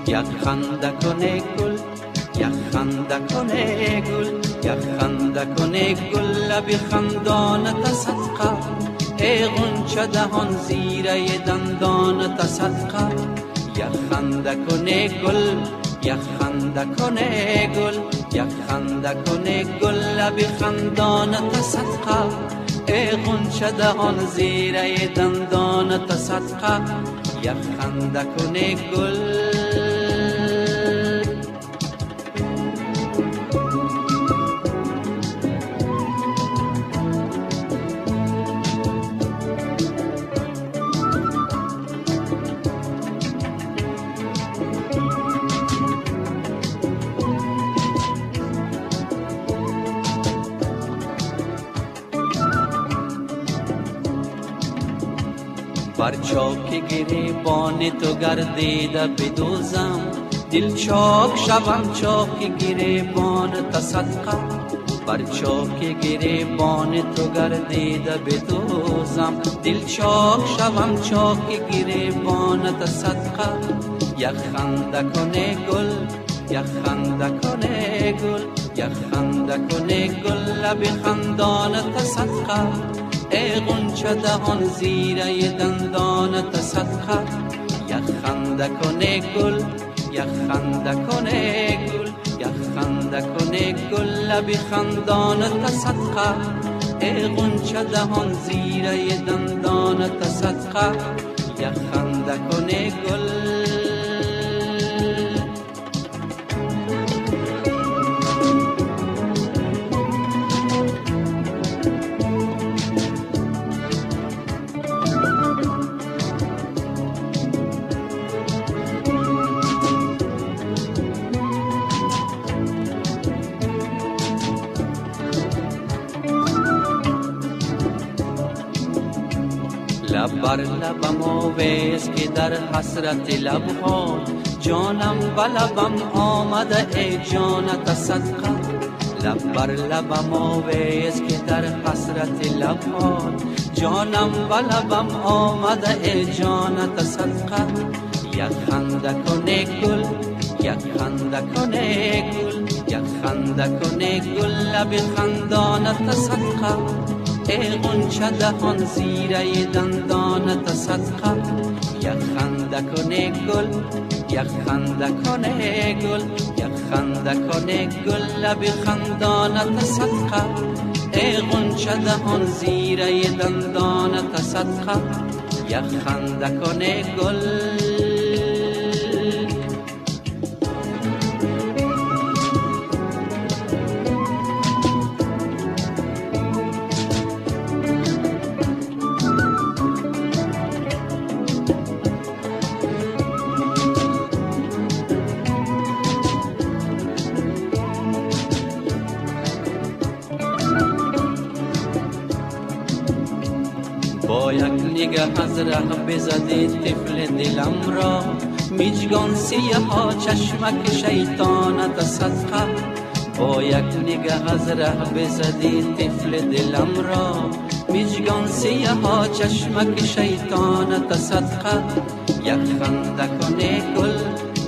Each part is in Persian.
یک خنده کنه گل، یک خنده کنه گل، یک خنده کنه گل، لب خندانت صدقه، ای غنچه دهان زیره دندانت صدقه. یک خنده کنه گل، یک خنده کنه گل، یک خنده کنه گل، لب خندانت صدقه، ای غنچه دهان زیره دندانت صدقه. یک خنده کنه گل. بر چاک گریبان تو گردیده بدوزم، دل چاک شوم چاک گریبان تا صدقه. بر چاک گریبان تو گردیده بدوزم، دل چاک شوم چاک گریبان تا صدقه. یک خنده کنه گل، یک خنده کنه گل، یک خنده کنه گل، لب خندانت صدقه، ای غنچه دهان زیره دندانت صدقه. یک خنده کنه گل، یک خنده کنه گل، یک خنده کنه گل، لب خندانت صدقه، ای غنچه دهان زیره دندانت صدقه. یک خنده کنه گل. لب بر لبم آویز که در حسرت لبها، جانم به لبم آمده ای جانت صدقه. لب بر لبم آویز که در حسرت لبها، جانم به لبم آمده ای جانت صدقه. یک خنده کنه گل، یک خنده کنه گل، یک خنده کنه گل، لب خندانت صدقه، ای غنچه دهان زیره دندانت صدقه. یک خنده کنه گل، یک خنده کنه گل، یک خنده کنه گل، لب خندانت صدقه، ای غنچه دهان زیره دندانت صدقه. یک خنده کنه گل. با یک نگاه از ره بزدی طفل دلم را، میجگان سیاه چشمک شیطانت صدقه. با یک نگاه از ره بزدی طفل دلم را، میجگان سیاه چشمک شیطانت صدقه. یک خنده کنه گل،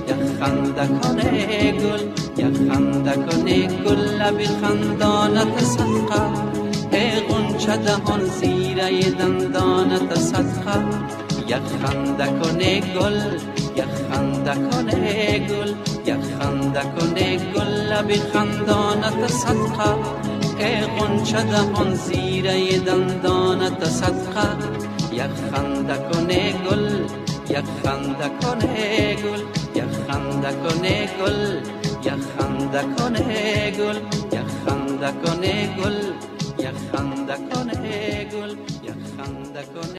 یک خنده کنه گل، یک خنده کنه گل، لب خندانت صدقه، ای غنچه دهان زیره دندانت صدقه. یک خنده کنه گل، یک خنده کنه گل، یک خنده کنه گل، لب خندانت صدقه، ای غنچه دهان زیره دندانت صدقه. یک خنده کنه گل، یک خنده کنه گل، یک خنده کنه گل، یک خنده کنه گل، یک خنده کنه گل، یک خنده کنه گل، یک خنده کنه